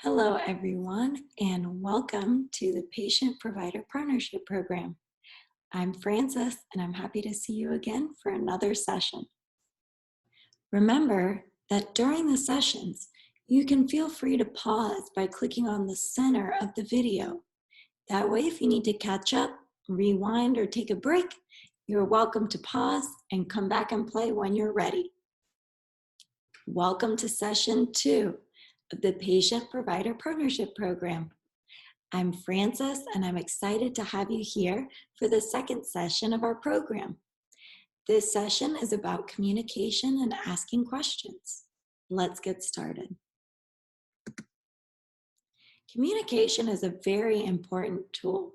Hello, everyone, and welcome to the Patient Provider Partnership Program. I'm Frances, and I'm happy to see you again for another session. Remember that during the sessions, you can feel free to pause by clicking on the center of the video. That way, if you need to catch up, rewind, or take a break, you're welcome to pause and come back and play when you're ready. Welcome to session 2 of the Patient Provider Partnership Program. I'm Frances, and I'm excited to have you here for the second session of our program. This session is about communication and asking questions. Let's get started. Communication is a very important tool.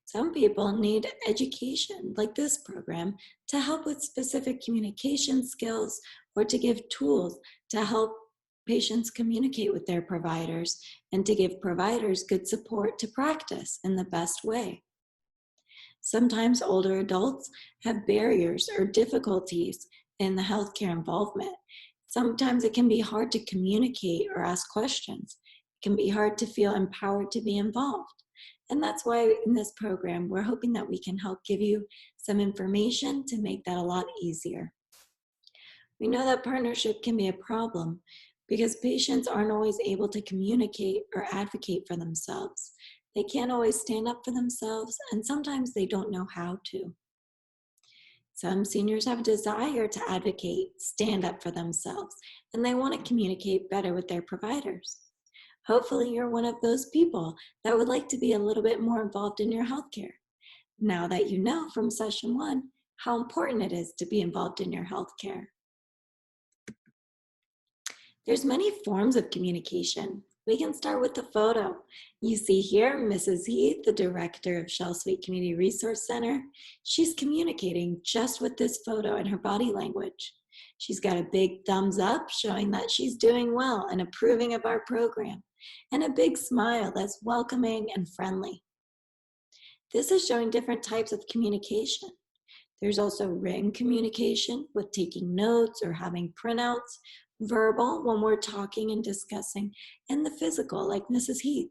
Some people need education, like this program, to help with specific communication skills or to give tools to help patients communicate with their providers and to give providers good support to practice in the best way. Sometimes older adults have barriers or difficulties in the healthcare involvement. Sometimes it can be hard to communicate or ask questions. It can be hard to feel empowered to be involved. And that's why in this program, we're hoping that we can help give you some information to make that a lot easier. We know that partnership can be a problem because patients aren't always able to communicate or advocate for themselves. They can't always stand up for themselves, and sometimes they don't know how to. Some seniors have a desire to advocate, stand up for themselves, and they want to communicate better with their providers. Hopefully, you're one of those people that would like to be a little bit more involved in your healthcare. Now that you know from session 1 how important it is to be involved in your healthcare. There's many forms of communication. We can start with the photo. You see here Mrs. Heath, the director of Shell Suite Community Resource Center. She's communicating just with this photo and her body language. She's got a big thumbs up showing that she's doing well and approving of our program, and a big smile that's welcoming and friendly. This is showing different types of communication. There's also written communication with taking notes or having printouts, verbal when we're talking and discussing, and the physical like Mrs. Heath.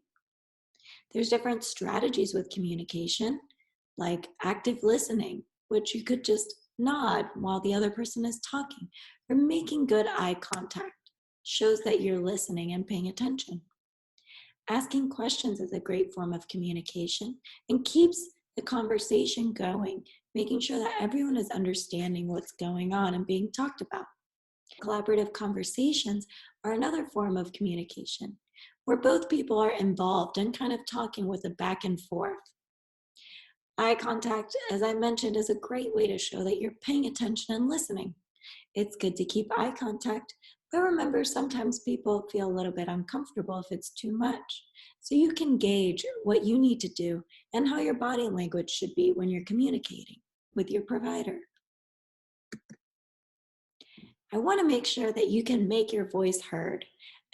There's different strategies with communication, like active listening, which you could just nod while the other person is talking, or making good eye contact, shows that you're listening and paying attention. Asking questions is a great form of communication and keeps the conversation going, making sure that everyone is understanding what's going on and being talked about. Collaborative conversations are another form of communication, where both people are involved and kind of talking with a back and forth. Eye contact, as I mentioned, is a great way to show that you're paying attention and listening. It's good to keep eye contact, but remember, sometimes people feel a little bit uncomfortable if it's too much. So you can gauge what you need to do and how your body language should be when you're communicating with your provider. I want to make sure that you can make your voice heard.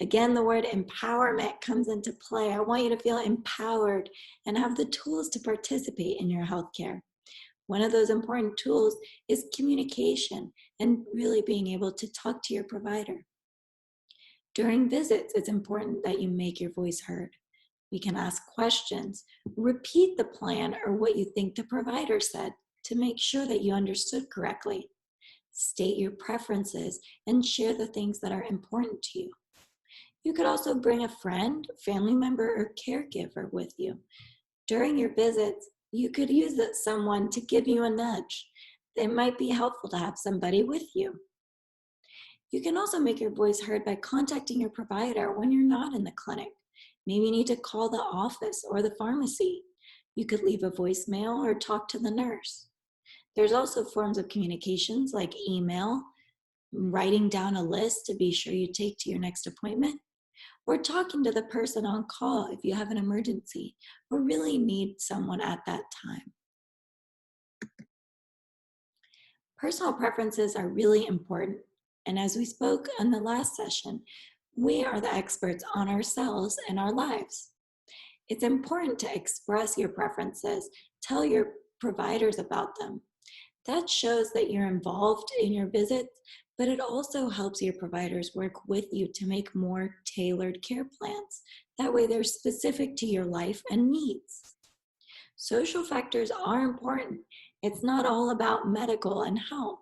Again, the word empowerment comes into play. I want you to feel empowered and have the tools to participate in your healthcare. One of those important tools is communication and really being able to talk to your provider. During visits, it's important that you make your voice heard. We can ask questions, repeat the plan or what you think the provider said to make sure that you understood correctly. State your preferences and share the things that are important to you. You could also bring a friend, family member, or caregiver with you. During your visits, you could use someone to give you a nudge. It might be helpful to have somebody with you. You can also make your voice heard by contacting your provider when you're not in the clinic. Maybe you need to call the office or the pharmacy. You could leave a voicemail or talk to the nurse. There's also forms of communications like email, writing down a list to be sure you take to your next appointment, or talking to the person on call if you have an emergency or really need someone at that time. Personal preferences are really important. And as we spoke in the last session, we are the experts on ourselves and our lives. It's important to express your preferences, tell your providers about them. That shows that you're involved in your visits, but it also helps your providers work with you to make more tailored care plans That way they're specific to your life and needs. Social factors are important. It's not all about medical and health.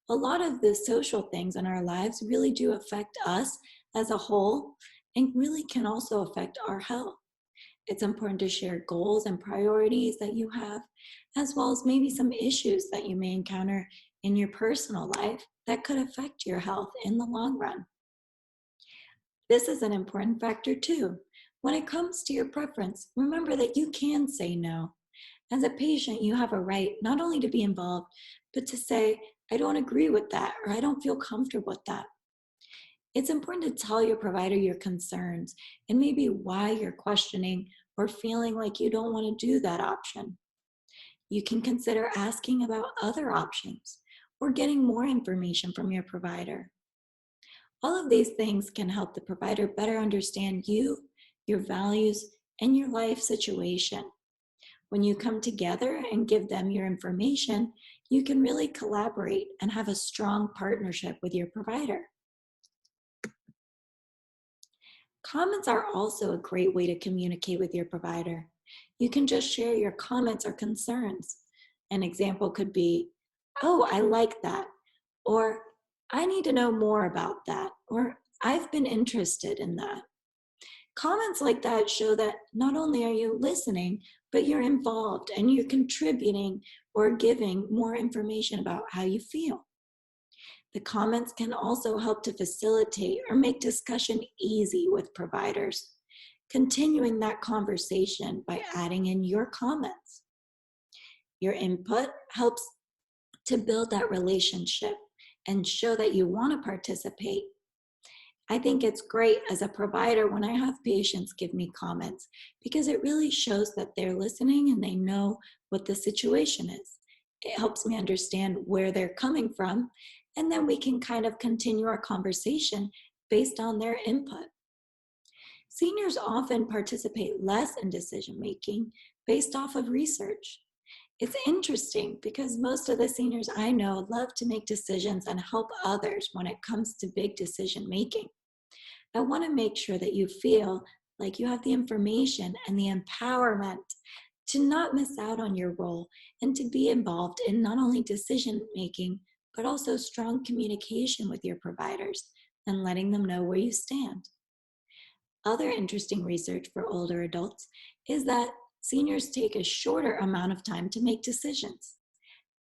A lot of the social things in our lives really do affect us as a whole and really can also affect our health. It's important to share goals and priorities that you have, as well as maybe some issues that you may encounter in your personal life that could affect your health in the long run. This is an important factor too. When it comes to your preference, remember that you can say no. As a patient, you have a right not only to be involved, but to say, I don't agree with that, or I don't feel comfortable with that. It's important to tell your provider your concerns and maybe why you're questioning or feeling like you don't want to do that option. You can consider asking about other options or getting more information from your provider. All of these things can help the provider better understand you, your values, and your life situation. When you come together and give them your information, you can really collaborate and have a strong partnership with your provider. Comments are also a great way to communicate with your provider. You can just share your comments or concerns. An example could be, oh, I like that, or I need to know more about that, or I've been interested in that. Comments like that show that not only are you listening, but you're involved and you're contributing or giving more information about how you feel. The comments can also help to facilitate or make discussion easy with providers, continuing that conversation by adding in your comments. Your input helps to build that relationship and show that you want to participate. I think it's great as a provider when I have patients give me comments because it really shows that they're listening and they know what the situation is. It helps me understand where they're coming from, and then we can kind of continue our conversation based on their input. Seniors often participate less in decision making based off of research. It's interesting because most of the seniors I know love to make decisions and help others when it comes to big decision making. I want to make sure that you feel like you have the information and the empowerment to not miss out on your role and to be involved in not only decision making, but also strong communication with your providers and letting them know where you stand. Other interesting research for older adults is that seniors take a shorter amount of time to make decisions.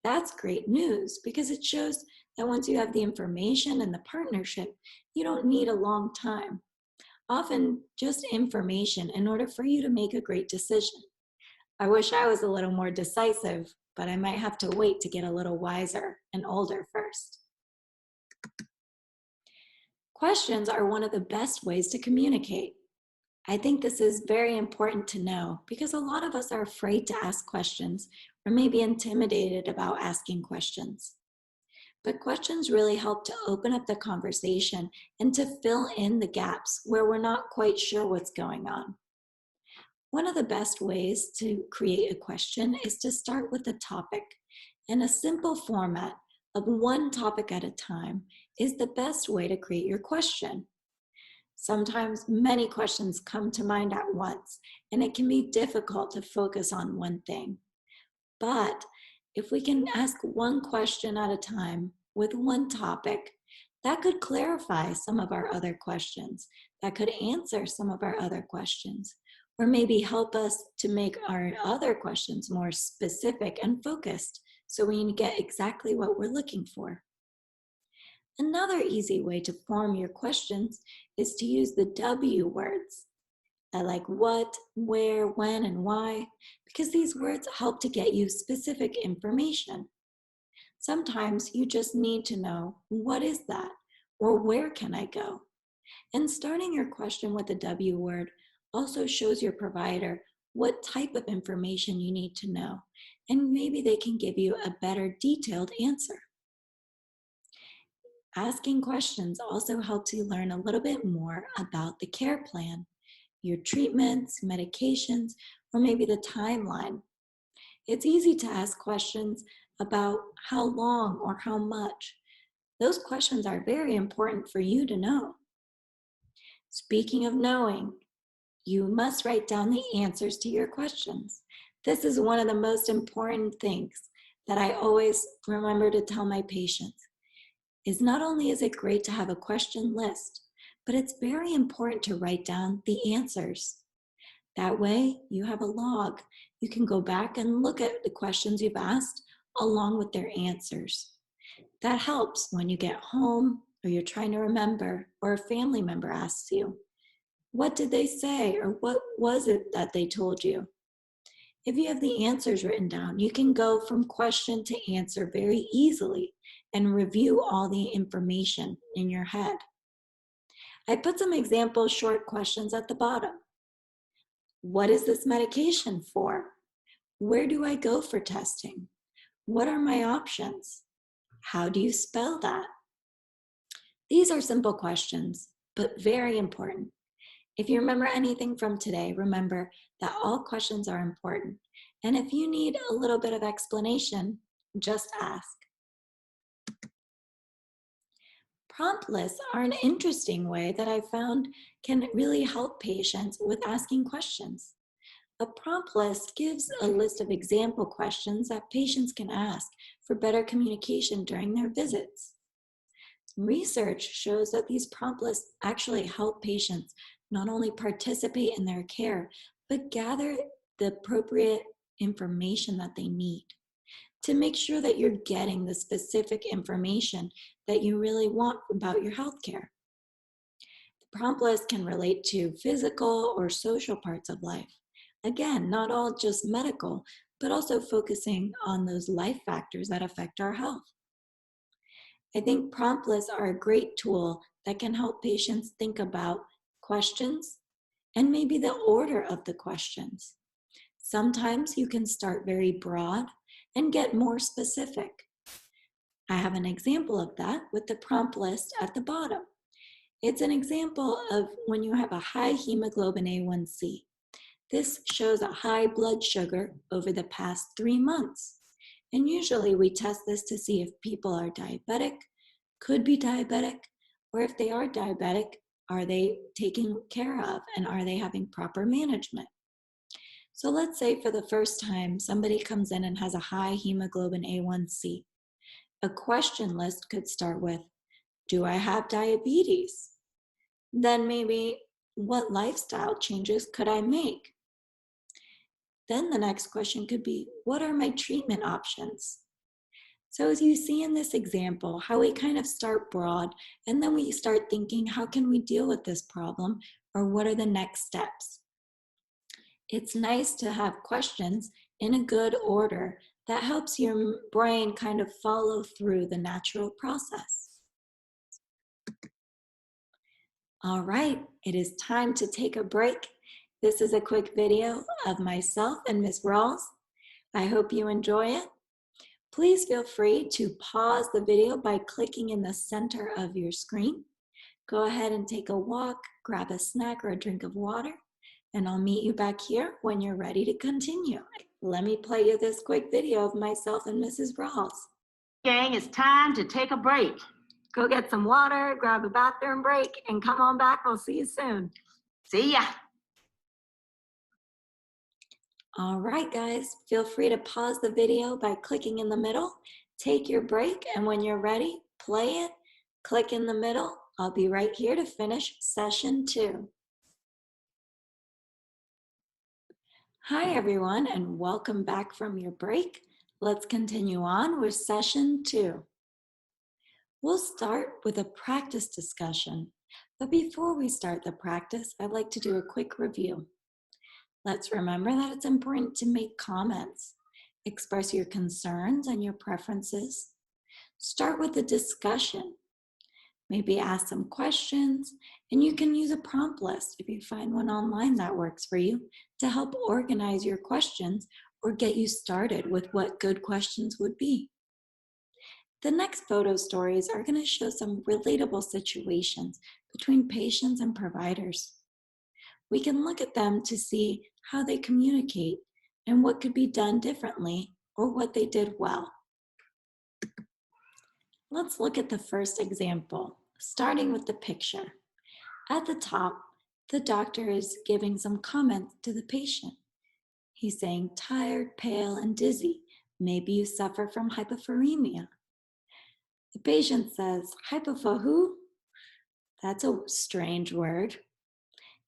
That's great news because it shows that once you have the information and the partnership, you don't need a long time. Often just information in order for you to make a great decision. I wish I was a little more decisive, but I might have to wait to get a little wiser and older first. Questions are one of the best ways to communicate. I think this is very important to know because a lot of us are afraid to ask questions or maybe intimidated about asking questions. But questions really help to open up the conversation and to fill in the gaps where we're not quite sure what's going on. One of the best ways to create a question is to start with a topic. And a simple format of one topic at a time is the best way to create your question. Sometimes many questions come to mind at once, and it can be difficult to focus on one thing. But if we can ask one question at a time with one topic, that could clarify some of our other questions, that could answer some of our other questions, or maybe help us to make our other questions more specific and focused so we get exactly what we're looking for. Another easy way to form your questions is to use the W words. I like what, where, when, and why, because these words help to get you specific information. Sometimes you just need to know, what is that? Or where can I go? And starting your question with the W word also shows your provider what type of information you need to know, and maybe they can give you a better detailed answer. Asking questions also helps you learn a little bit more about the care plan, your treatments, medications, or maybe the timeline. It's easy to ask questions about how long or how much. Those questions are very important for you to know. Speaking of knowing, You must write down the answers to your questions. This is one of the most important things that I always remember to tell my patients is not only is it great to have a question list, but it's very important to write down the answers. That way you have a log. You can go back and look at the questions you've asked along with their answers. That helps when you get home or you're trying to remember or a family member asks you, what did they say or what was it that they told you? If you have the answers written down, you can go from question to answer very easily and review all the information in your head. I put some example short questions at the bottom. What is this medication for? Where do I go for testing? What are my options? How do you spell that? These are simple questions, but very important. If you remember anything from today, remember that all questions are important. And if you need a little bit of explanation, just ask. Prompt lists are an interesting way that I found can really help patients with asking questions. A prompt list gives a list of example questions that patients can ask for better communication during their visits. Research shows that these prompt lists actually help patients not only participate in their care, but gather the appropriate information that they need to make sure that you're getting the specific information that you really want about your healthcare. The prompt list can relate to physical or social parts of life. Again, not all just medical, but also focusing on those life factors that affect our health. I think prompt lists are a great tool that can help patients think about questions and maybe the order of the questions. Sometimes you can start very broad and get more specific. I have an example of that with the prompt list at the bottom. It's an example of when you have a high hemoglobin A1C. This shows a high blood sugar over the past 3 months. And usually we test this to see if people are diabetic, could be diabetic, or if they are diabetic, are they taken care of and are they having proper management? So let's say for the first time, somebody comes in and has a high hemoglobin A1C. A question list could start with, do I have diabetes? Then maybe, what lifestyle changes could I make? Then the next question could be, what are my treatment options? So as you see in this example, how we kind of start broad, and then we start thinking, how can we deal with this problem, or what are the next steps? It's nice to have questions in a good order that helps your brain kind of follow through the natural process. All right, it is time to take a break. This is a quick video of myself and Ms. Rawls. I hope you enjoy it. Please feel free to pause the video by clicking in the center of your screen. Go ahead and take a walk, grab a snack or a drink of water, and I'll meet you back here when you're ready to continue. Let me play you this quick video of myself and Mrs. Rawls. Gang, it's time to take a break. Go get some water, grab a bathroom break, and come on back. We'll see you soon. See ya. All right, guys, feel free to pause the video by clicking in the middle. Take your break, and when you're ready, play it. Click in the middle. I'll be right here to finish session 2. Hi, everyone, and welcome back from your break. Let's continue on with session 2. We'll start with a practice discussion, but before we start the practice, I'd like to do a quick review. Let's remember that it's important to make comments, express your concerns and your preferences. Start with a discussion. Maybe ask some questions, and you can use a prompt list if you find one online that works for you to help organize your questions or get you started with what good questions would be. The next photo stories are going to show some relatable situations between patients and providers. We can look at them to see how they communicate and what could be done differently or what they did well. Let's look at the first example, starting with the picture. At the top, The doctor is giving some comments to the patient. He's saying, tired, pale, and dizzy. Maybe you suffer from hypothermia. The patient says, hypopho who? That's a strange word.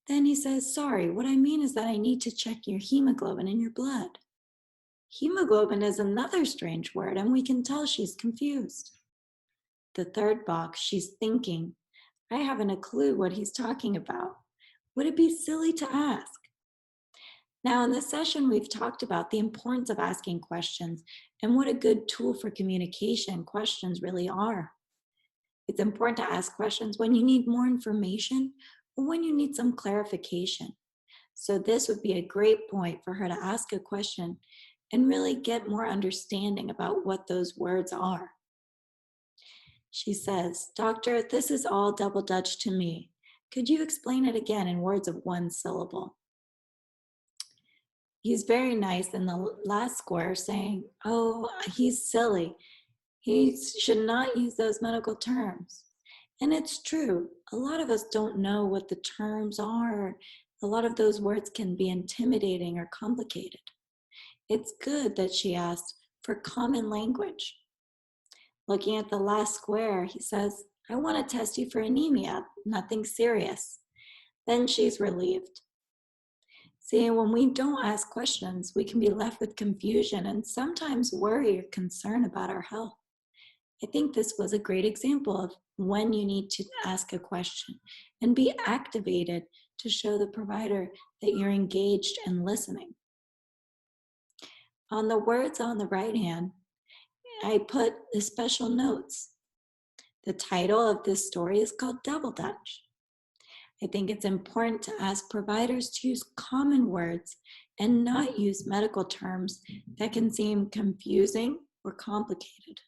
Then he says, sorry, what I mean is that I need to check your hemoglobin in your blood. Hemoglobin is another strange word, and we can tell she's confused. The third box, she's thinking, I haven't a clue what he's talking about. Would it be silly to ask? Now, in this session, we've talked about the importance of asking questions and what a good tool for communication questions really are. It's important to ask questions when you need more information or when you need some clarification. So this would be a great point for her to ask a question and really get more understanding about what those words are. She says, Doctor, this is all double Dutch to me. Could you explain it again in words of one syllable? He's very nice in the last square saying, oh, he's silly. He should not use those medical terms. And it's true. A lot of us don't know what the terms are. A lot of those words can be intimidating or complicated. It's good that she asked for common language. Looking at the last square, he says, I want to test you for anemia, nothing serious. Then she's relieved. See, when we don't ask questions, we can be left with confusion and sometimes worry or concern about our health. I think this was a great example of when you need to ask a question and be activated to show the provider that you're engaged and listening. On the words on the right hand, I put the special notes. The title of this story is called Double Dutch. I think it's important to ask providers to use common words and not use medical terms that can seem confusing or complicated.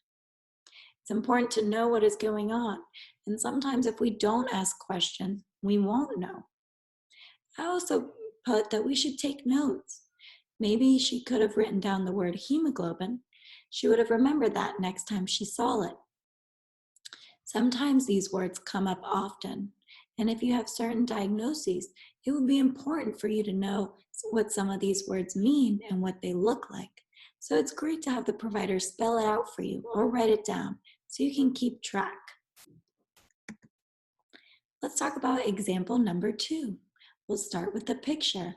It's important to know what is going on, and sometimes if we don't ask questions, we won't know. I also put that we should take notes. Maybe she could have written down the word hemoglobin. She would have remembered that next time she saw it. Sometimes these words come up often, and if you have certain diagnoses, it would be important for you to know what some of these words mean and what they look like. So it's great to have the provider spell it out for you or write it down so you can keep track. Let's talk about example number 2. We'll start with the picture.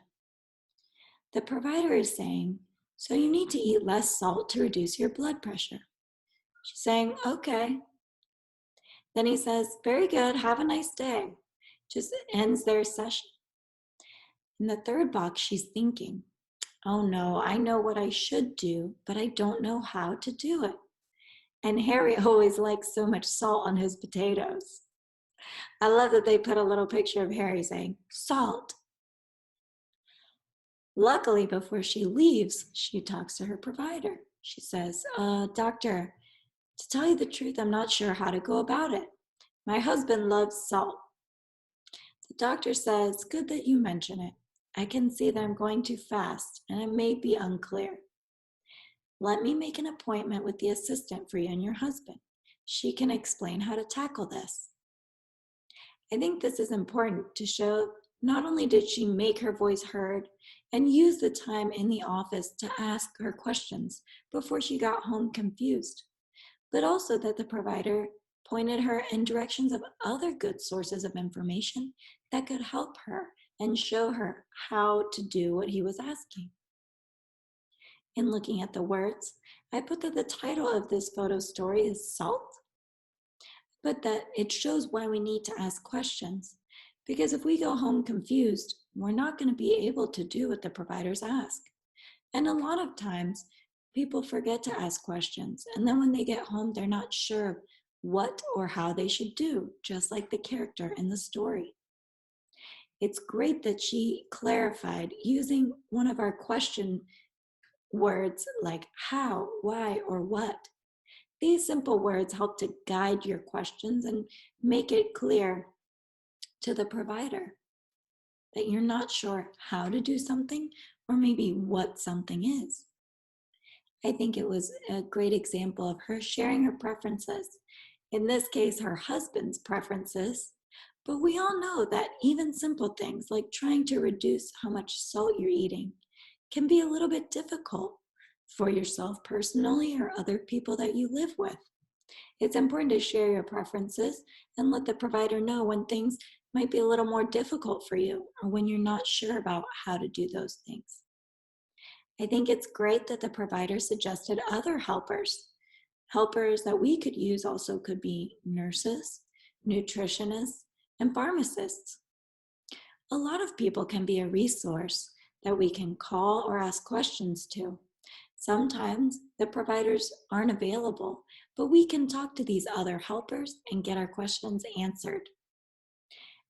The provider is saying, so you need to eat less salt to reduce your blood pressure. She's saying, okay. Then he says, very good, have a nice day. Just ends their session. In the third box, she's thinking, oh no, I know what I should do, but I don't know how to do it. And Harry always likes so much salt on his potatoes. I love that they put a little picture of Harry saying, salt. Luckily, before she leaves, she talks to her provider. She says, doctor, to tell you the truth, I'm not sure how to go about it. My husband loves salt. The doctor says, good that you mention it. I can see that I'm going too fast and it may be unclear. Let me make an appointment with the assistant for you and your husband. She can explain how to tackle this. I think this is important to show not only did she make her voice heard and use the time in the office to ask her questions before she got home confused, but also that the provider pointed her in directions of other good sources of information that could help her and show her how to do what he was asking. In looking at the words, I put that the title of this photo story is Salt, but that it shows why we need to ask questions. Because if we go home confused, we're not going to be able to do what the providers ask. And a lot of times, people forget to ask questions. And then when they get home, they're not sure what or how they should do, just like the character in the story. It's great that she clarified using one of our question words like how, why, or what. These simple words help to guide your questions and make it clear to the provider that you're not sure how to do something or maybe what something is. I think it was a great example of her sharing her preferences. In this case, her husband's preferences, But we all know that even simple things like trying to reduce how much salt you're eating can be a little bit difficult for yourself personally or other people that you live with. It's important to share your preferences and let the provider know when things might be a little more difficult for you or when you're not sure about how to do those things. I think it's great that the provider suggested other helpers. Helpers that we could use also could be nurses, nutritionists, and pharmacists. A lot of people can be a resource that we can call or ask questions to. Sometimes the providers aren't available, but we can talk to these other helpers and get our questions answered.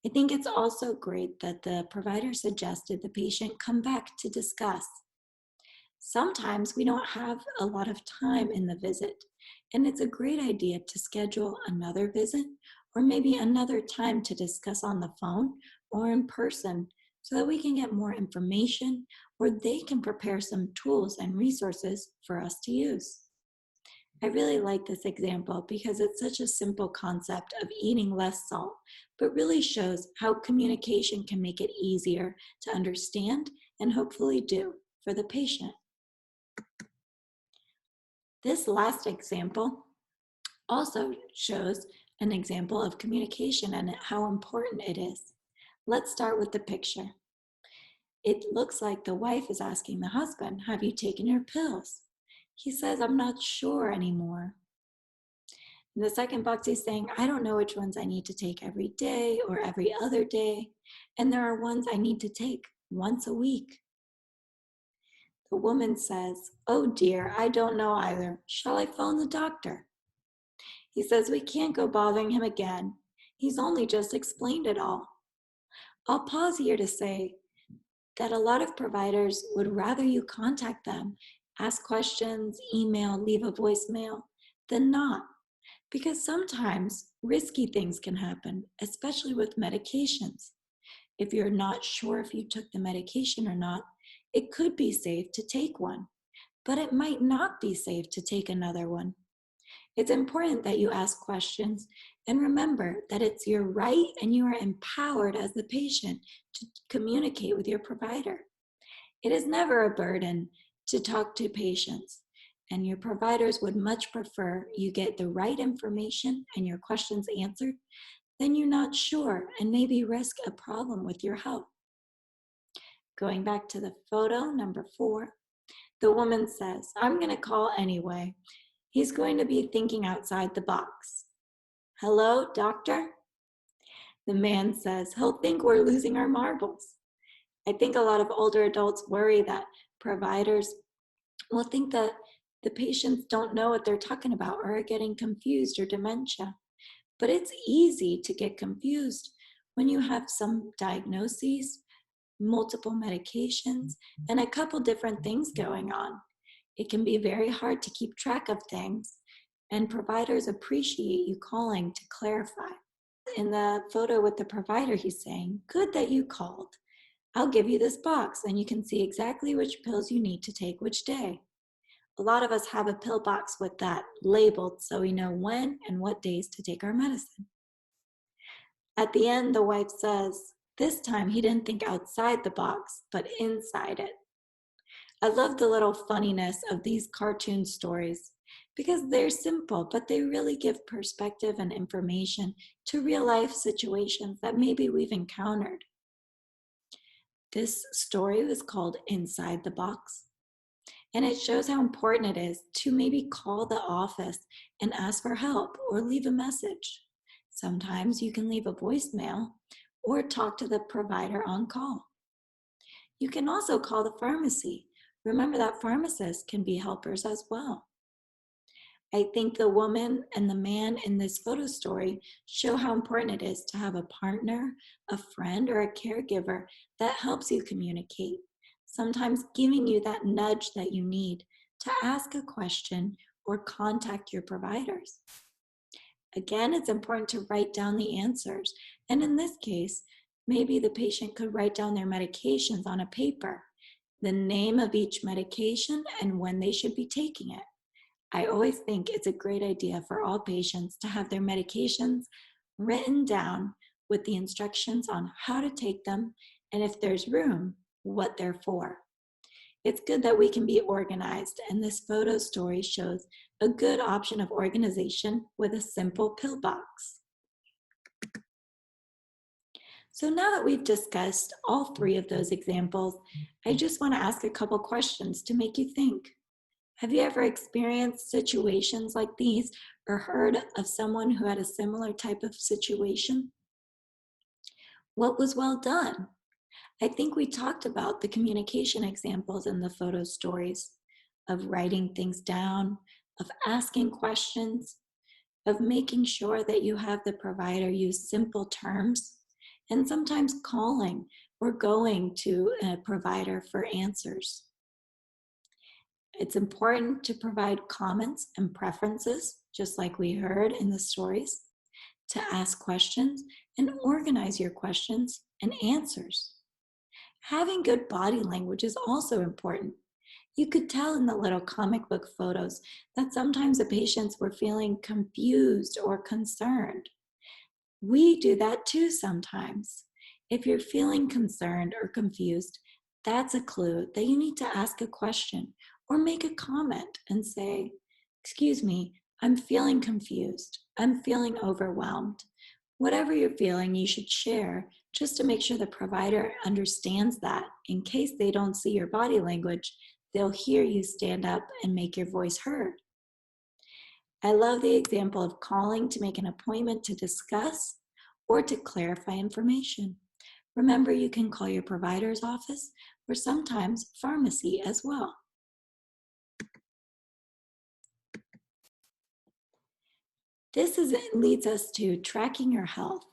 I think it's also great that the provider suggested the patient come back to discuss. Sometimes we don't have a lot of time in the visit, and it's a great idea to schedule another visit or maybe another time to discuss on the phone or in person so that we can get more information or they can prepare some tools and resources for us to use. I really like this example because it's such a simple concept of eating less salt, but really shows how communication can make it easier to understand and hopefully do for the patient. This last example also shows an example of communication and how important it is. Let's start with the picture. It looks like the wife is asking the husband, "Have you taken your pills?" He says, "I'm not sure anymore." In the second box, he's saying, "I don't know which ones I need to take every day or every other day, and there are ones I need to take once a week." The woman says, "Oh dear, I don't know either. Shall I phone the doctor?" He says, "We can't go bothering him again. He's only just explained it all." I'll pause here to say that a lot of providers would rather you contact them, ask questions, email, leave a voicemail, than not. Because sometimes risky things can happen, especially with medications. If you're not sure if you took the medication or not, it could be safe to take one, but it might not be safe to take another one. It's important that you ask questions and remember that it's your right and you are empowered as the patient to communicate with your provider. It is never a burden to talk to patients, and your providers would much prefer you get the right information and your questions answered than you're not sure and maybe risk a problem with your health. Going back to the photo, number 4, the woman says, "I'm going to call anyway. He's going to be thinking outside the box." "Hello, doctor?" The man says, "He'll think we're losing our marbles." I think a lot of older adults worry that providers will think that the patients don't know what they're talking about or are getting confused or dementia. But it's easy to get confused when you have some diagnoses, multiple medications, and a couple different things going on. It can be very hard to keep track of things, and providers appreciate you calling to clarify. In the photo with the provider, he's saying, "Good that you called. I'll give you this box and you can see exactly which pills you need to take which day." A lot of us have a pill box with that labeled so we know when and what days to take our medicine. At the end, the wife says, "This time he didn't think outside the box, but inside it." I love the little funniness of these cartoon stories because they're simple, but they really give perspective and information to real life situations that maybe we've encountered. This story was called Inside the Box. And it shows how important it is to maybe call the office and ask for help or leave a message. Sometimes you can leave a voicemail or talk to the provider on call. You can also call the pharmacy. Remember that pharmacists can be helpers as well. I think the woman and the man in this photo story show how important it is to have a partner, a friend, or a caregiver that helps you communicate, sometimes giving you that nudge that you need to ask a question or contact your providers. Again, it's important to write down the answers. And in this case, maybe the patient could write down their medications on a paper, the name of each medication, and when they should be taking it. I always think it's a great idea for all patients to have their medications written down with the instructions on how to take them, and if there's room, what they're for. It's good that we can be organized, and this photo story shows a good option of organization with a simple pill box. So now that we've discussed all three of those examples, I just want to ask a couple questions to make you think. Have you ever experienced situations like these or heard of someone who had a similar type of situation? What was well done? I think we talked about the communication examples in the photo stories of writing things down, of asking questions, of making sure that you have the provider use simple terms, and sometimes calling or going to a provider for answers. It's important to provide comments and preferences, just like we heard in the stories, to ask questions and organize your questions and answers. Having good body language is also important. You could tell in the little comic book photos that sometimes the patients were feeling confused or concerned. We do that too sometimes. If you're feeling concerned or confused, that's a clue that you need to ask a question or make a comment and say, "Excuse me, I'm feeling confused. I'm feeling overwhelmed." Whatever you're feeling, you should share just to make sure the provider understands that. In case they don't see your body language, they'll hear you stand up and make your voice heard. I love the example of calling to make an appointment to discuss or to clarify information. Remember, you can call your provider's office or sometimes pharmacy as well. Leads us to tracking your health,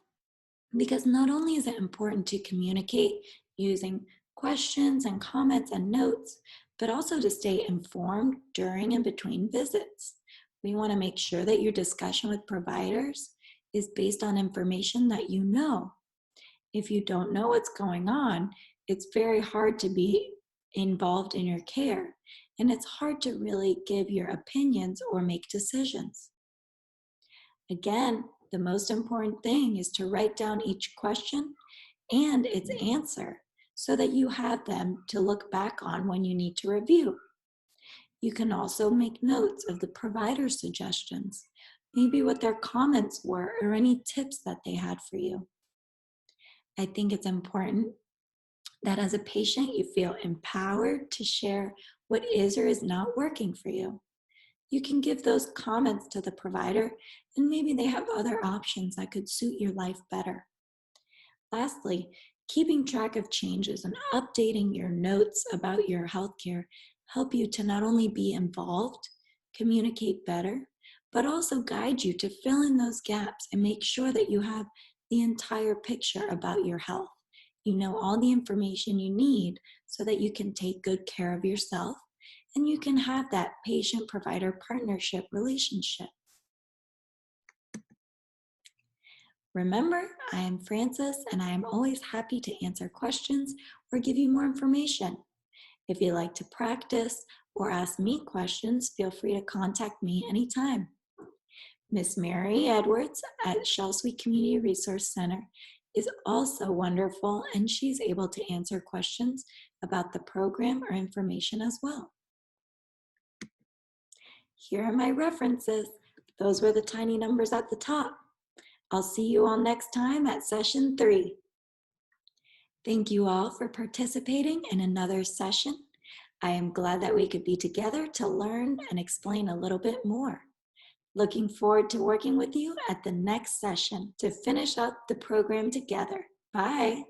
because not only is it important to communicate using questions and comments and notes, but also to stay informed during and between visits. We want to make sure that your discussion with providers is based on information that you know. If you don't know what's going on, it's very hard to be involved in your care, and it's hard to really give your opinions or make decisions. Again, the most important thing is to write down each question and its answer so that you have them to look back on when you need to review. You can also make notes of the provider's suggestions, maybe what their comments were or any tips that they had for you. I think it's important that as a patient, you feel empowered to share what is or is not working for you. You can give those comments to the provider, and maybe they have other options that could suit your life better. Lastly, keeping track of changes and updating your notes about your healthcare help you to not only be involved, communicate better, but also guide you to fill in those gaps and make sure that you have the entire picture about your health. You know all the information you need so that you can take good care of yourself and you can have that patient-provider partnership relationship. Remember, I am Frances, and I am always happy to answer questions or give you more information. If you'd like to practice or ask me questions, feel free to contact me anytime. Miss Mary Edwards at Shell Sweet Community Resource Center is also wonderful, and she's able to answer questions about the program or information as well. Here are my references. Those were the tiny numbers at the top. I'll see you all next time at session 3. Thank you all for participating in another session. I am glad that we could be together to learn and explain a little bit more. Looking forward to working with you at the next session to finish up the program together. Bye.